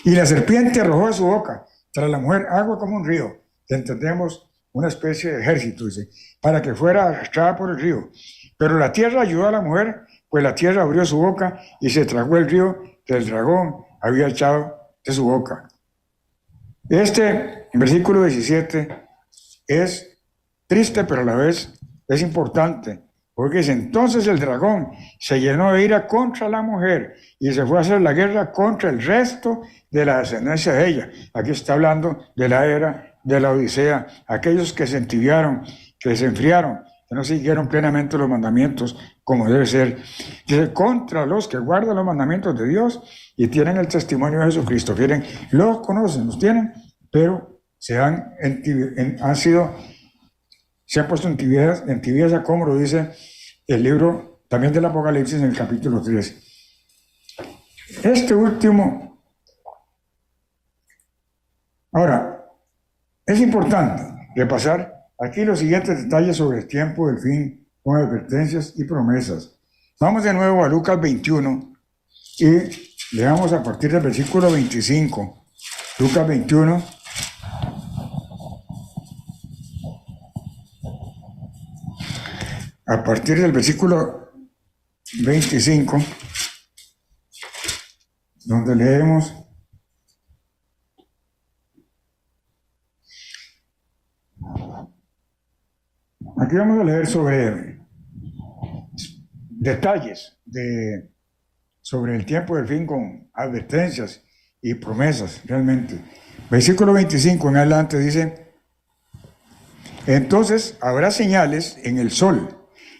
Y la serpiente arrojó de su boca tras la mujer agua como un río, que entendemos una especie de ejército, dice, para que fuera arrastrada por el río. Pero la tierra ayudó a la mujer, pues la tierra abrió su boca y se tragó el río que el dragón había echado de su boca. Este versículo 17 es triste, pero a la vez es importante, porque dice, entonces el dragón se llenó de ira contra la mujer y se fue a hacer la guerra contra el resto de la descendencia de ella. Aquí está hablando de la era de la Odisea, aquellos que se entibiaron, que se enfriaron, que no siguieron plenamente los mandamientos como debe ser. Dice, contra los que guardan los mandamientos de Dios y tienen el testimonio de Jesucristo. Miren, los conocen, los tienen, pero se han puesto en tibieza, como lo dice el libro también del Apocalipsis en el capítulo 3. Este último, ahora, es importante repasar aquí los siguientes detalles sobre el tiempo del fin con advertencias y promesas. Vamos de nuevo a Lucas 21 y leamos a partir del versículo 25. Lucas 21. a partir del versículo 25, donde leemos: aquí vamos a leer sobre detalles sobre el tiempo del fin, con advertencias y promesas realmente. Versículo 25 en adelante dice: entonces habrá señales en el sol,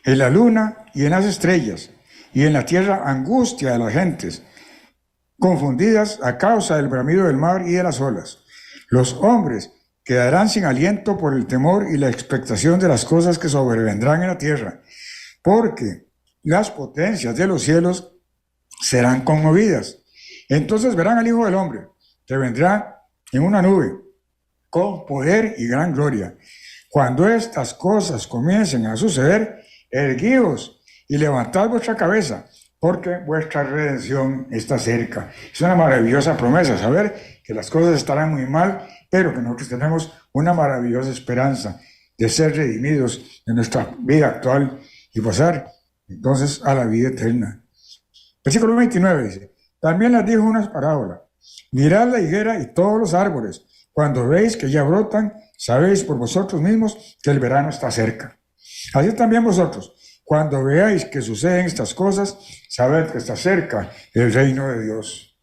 en la luna y en las estrellas, y en la tierra angustia de las gentes, confundidas a causa del bramido del mar y de las olas. Los hombres quedarán sin aliento por el temor y la expectación de las cosas que sobrevendrán en la tierra, porque las potencias de los cielos serán conmovidas. Entonces verán al Hijo del Hombre, que vendrá en una nube, con poder y gran gloria. Cuando estas cosas comiencen a suceder, erguíos y levantad vuestra cabeza, porque vuestra redención está cerca. Es una maravillosa promesa, saber que las cosas estarán muy mal, pero que nosotros tenemos una maravillosa esperanza de ser redimidos de nuestra vida actual y pasar entonces a la vida eterna. Versículo 29 dice: también les dijo una parábola: mirad la higuera y todos los árboles. Cuando veis que ya brotan, sabéis por vosotros mismos que el verano está cerca. Así también vosotros, cuando veáis que suceden estas cosas, sabed que está cerca el reino de Dios.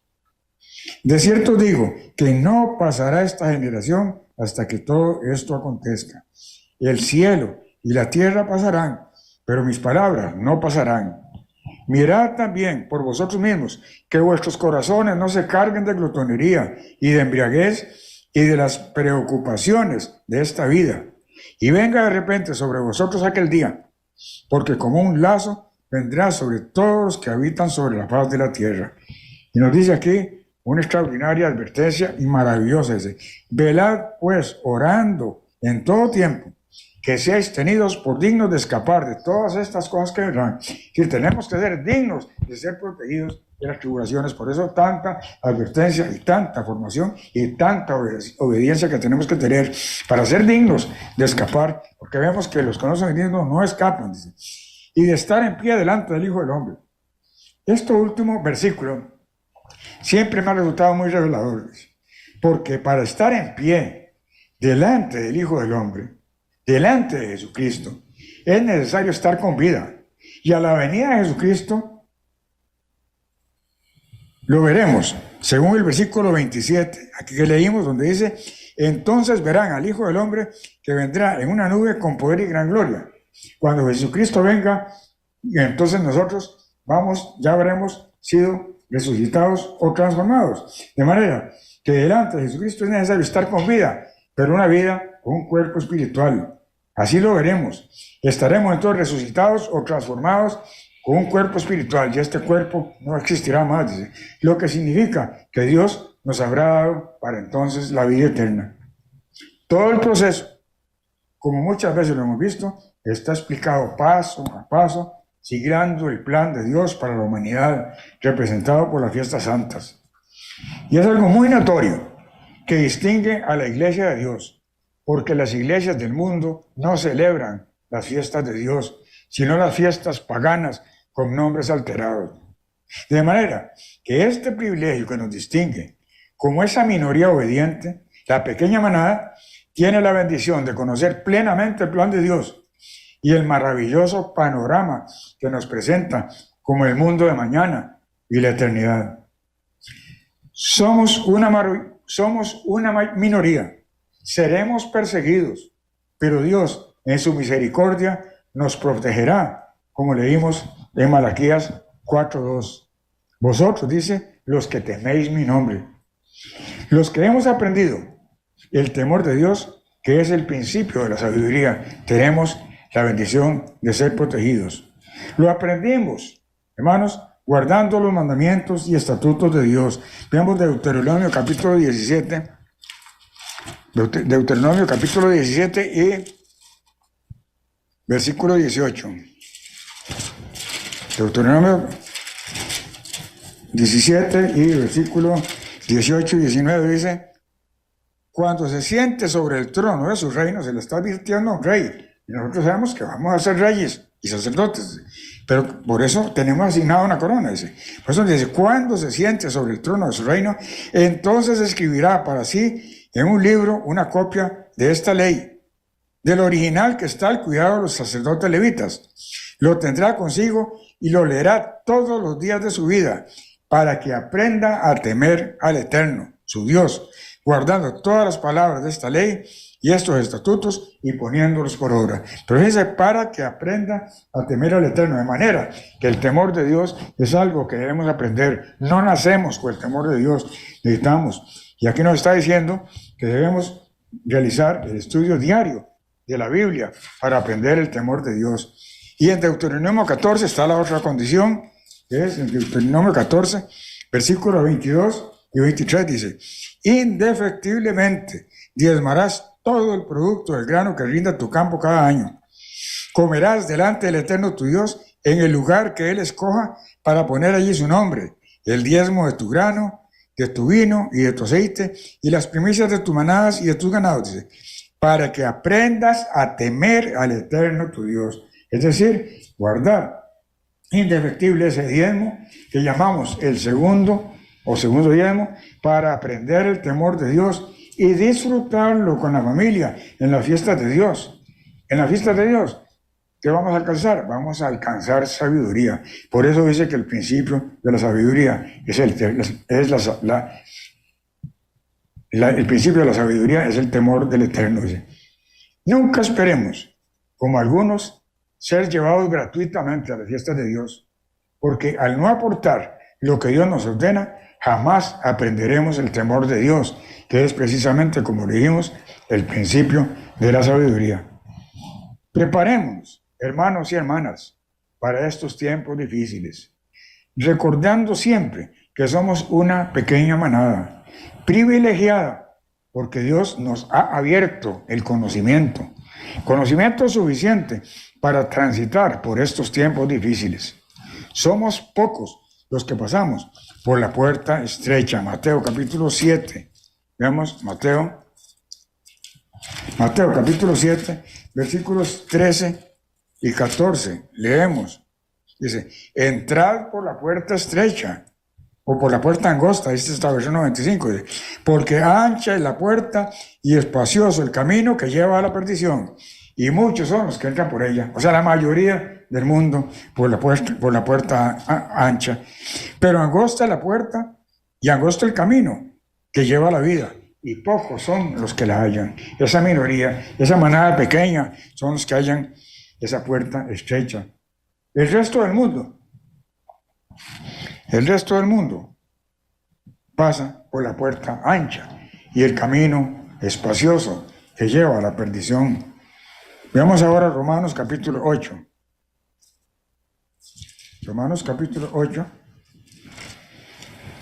De cierto digo que no pasará esta generación hasta que todo esto acontezca. El cielo y la tierra pasarán, pero mis palabras no pasarán. Mirad también por vosotros mismos que vuestros corazones no se carguen de glotonería y de embriaguez y de las preocupaciones de esta vida, y venga de repente sobre vosotros aquel día, porque como un lazo vendrá sobre todos los que habitan sobre la faz de la tierra. Y nos dice aquí una extraordinaria advertencia y maravillosa: dice: velad pues orando en todo tiempo, que seáis tenidos por dignos de escapar de todas estas cosas que vendrán. Y tenemos que ser dignos de ser protegidos de las tribulaciones. Por eso tanta advertencia y tanta formación y tanta obediencia que tenemos que tener para ser dignos de escapar, porque vemos que los que no son dignos no escapan, dice, y de estar en pie delante del Hijo del Hombre. Este último versículo siempre me ha resultado muy revelador, porque para estar en pie delante del Hijo del Hombre, delante de Jesucristo, es necesario estar con vida. Y a la venida de Jesucristo lo veremos, según el versículo 27, aquí que leímos, donde dice: entonces verán al Hijo del Hombre que vendrá en una nube con poder y gran gloria. Cuando Jesucristo venga, entonces nosotros ya habremos sido resucitados o transformados. De manera que delante de Jesucristo es necesario estar con vida, pero una vida con un cuerpo espiritual. Así lo veremos. Estaremos entonces resucitados o transformados con un cuerpo espiritual, y este cuerpo no existirá más, dice, lo que significa que Dios nos habrá dado para entonces la vida eterna. Todo el proceso, como muchas veces lo hemos visto, está explicado paso a paso, siguiendo el plan de Dios para la humanidad, representado por las fiestas santas. Y es algo muy notorio que distingue a la iglesia de Dios, porque las iglesias del mundo no celebran las fiestas de Dios, sino las fiestas paganas con nombres alterados. De manera que este privilegio que nos distingue como esa minoría obediente, la pequeña manada, tiene la bendición de conocer plenamente el plan de Dios y el maravilloso panorama que nos presenta como el mundo de mañana y la eternidad. Somos una minoría, seremos perseguidos, pero Dios en su misericordia nos protegerá, como leímos en Malaquías 4:2. Vosotros, dice, los que teméis mi nombre. Los que hemos aprendido el temor de Dios, que es el principio de la sabiduría, tenemos la bendición de ser protegidos. Lo aprendimos, hermanos, guardando los mandamientos y estatutos de Dios. Veamos Deuteronomio capítulo 17. Deuteronomio capítulo 17 y versículo 18. Deuteronomio 17 y versículo 18 y 19 dice: cuando se siente sobre el trono de su reino, se le está advirtiendo a un rey. Y nosotros sabemos que vamos a ser reyes. y sacerdotes. Pero por eso tenemos asignada una corona, dice. Por eso dice, cuando se siente sobre el trono de su reino, entonces escribirá para sí en un libro una copia de esta ley, del original que está al cuidado de los sacerdotes levitas. Lo tendrá consigo y lo leerá todos los días de su vida, para que aprenda a temer al Eterno, su Dios, guardando todas las palabras de esta ley y estos estatutos y poniéndolos por obra. Pero dice, para que aprenda a temer al Eterno, de manera que el temor de Dios es algo que debemos aprender. No nacemos con el temor de Dios, necesitamos. Y aquí nos está diciendo que debemos realizar el estudio diario de la Biblia para aprender el temor de Dios. Y en Deuteronomio 14 está la otra condición, que es en Deuteronomio 14, versículos 22 y 23, dice, indefectiblemente diezmarás todo el producto del grano que rinda tu campo cada año. Comerás delante del Eterno tu Dios en el lugar que Él escoja para poner allí su nombre, el diezmo de tu grano, de tu vino y de tu aceite, y las primicias de tus manadas y de tus ganados, dice, para que aprendas a temer al Eterno tu Dios. Es decir, guardar indefectible ese diezmo que llamamos el segundo diezmo, para aprender el temor de Dios y disfrutarlo con la familia en las fiestas de Dios. En las fiestas de Dios, ¿qué vamos a alcanzar? Vamos a alcanzar sabiduría. Por eso dice que el principio de la sabiduría es el principio de la sabiduría es el temor del Eterno. Dice. Nunca esperemos, como algunos, ser llevados gratuitamente a las fiestas de Dios, porque al no aportar lo que Dios nos ordena, jamás aprenderemos el temor de Dios, que es precisamente, como dijimos, el principio de la sabiduría. Preparémonos, hermanos y hermanas, para estos tiempos difíciles, recordando siempre que somos una pequeña manada, privilegiada, porque Dios nos ha abierto el conocimiento suficiente para transitar por estos tiempos difíciles. Somos pocos los que pasamos por la puerta estrecha. Mateo capítulo 7. Veamos Mateo capítulo 7, versículos 13 y 14. Leemos. Dice, entrad por la puerta estrecha o por la puerta angosta, dice esta versión 95, dice, porque ancha es la puerta y espacioso el camino que lleva a la perdición, y muchos son los que entran por ella, o sea, la mayoría del mundo por la puerta ancha, pero angosta es la puerta y angosto el camino que lleva a la vida, y pocos son los que la hallan. Esa minoría, esa manada pequeña, son los que hallan esa puerta estrecha. El resto del mundo pasa por la puerta ancha y el camino espacioso que lleva a la perdición. Veamos ahora Romanos capítulo 8. Romanos capítulo 8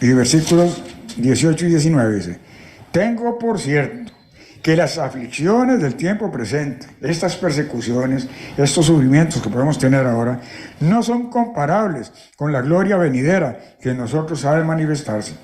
y versículos 18 y 19 dice, tengo por cierto que las aflicciones del tiempo presente, estas persecuciones, estos sufrimientos que podemos tener ahora, no son comparables con la gloria venidera que en nosotros ha de manifestarse.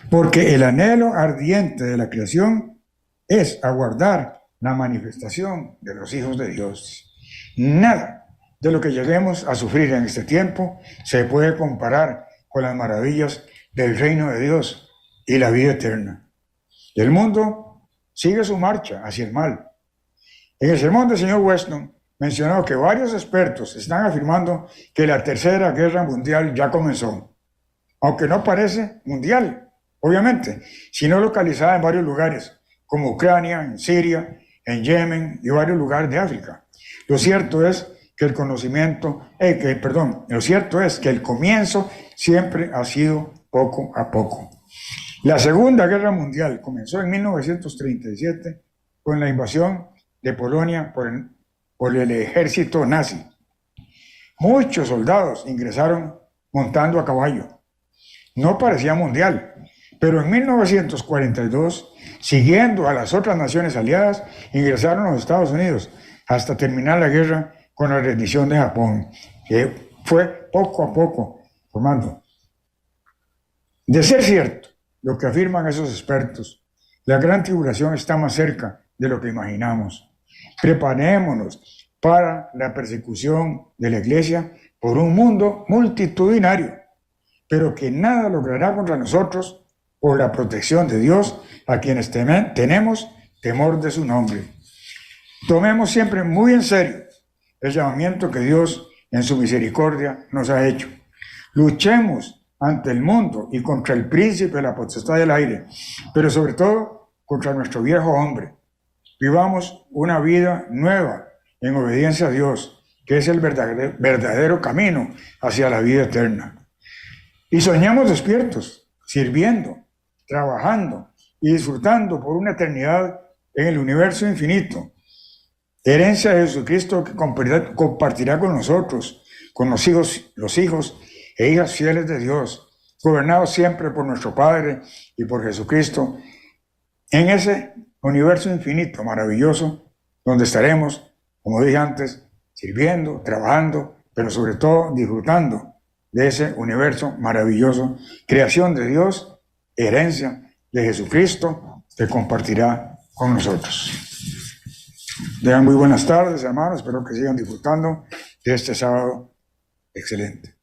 Porque el anhelo ardiente de la creación es aguardar la manifestación de los hijos de Dios. Nada de lo que lleguemos a sufrir en este tiempo se puede comparar con las maravillas del reino de Dios y la vida eterna. El mundo sigue su marcha hacia el mal. En el sermón del señor Weston mencionó que varios expertos están afirmando que la Tercera Guerra Mundial ya comenzó, aunque no parece mundial, obviamente, sino localizada en varios lugares, como Ucrania, en Siria, en Yemen y varios lugares de África. Lo cierto es que el comienzo siempre ha sido poco a poco. La Segunda Guerra Mundial comenzó en 1937 con la invasión de Polonia por el ejército nazi. Muchos soldados ingresaron montando a caballo. No parecía mundial, pero en 1942, siguiendo a las otras naciones aliadas, ingresaron a los Estados Unidos hasta terminar la guerra con la rendición de Japón, que fue poco a poco formando. De ser cierto lo que afirman esos expertos, la gran tribulación está más cerca de lo que imaginamos. Preparémonos para la persecución de la iglesia por un mundo multitudinario, pero que nada logrará contra nosotros por la protección de Dios, a quienes tenemos temor de su nombre. Tomemos siempre muy en serio el llamamiento que Dios en su misericordia nos ha hecho. Luchemos ante el mundo y contra el príncipe de la potestad del aire, pero sobre todo contra nuestro viejo hombre. Vivamos una vida nueva en obediencia a Dios, que es el verdadero camino hacia la vida eterna. Y soñemos despiertos, sirviendo, trabajando y disfrutando por una eternidad en el universo infinito. Herencia de Jesucristo que compartirá con nosotros, con los hijos e hijas fieles de Dios, gobernados siempre por nuestro Padre y por Jesucristo, en ese universo infinito, maravilloso, donde estaremos, como dije antes, sirviendo, trabajando, pero sobre todo disfrutando de ese universo maravilloso, creación de Dios, herencia de Jesucristo, que compartirá con nosotros. Tengan muy buenas tardes, hermanos, espero que sigan disfrutando de este sábado excelente.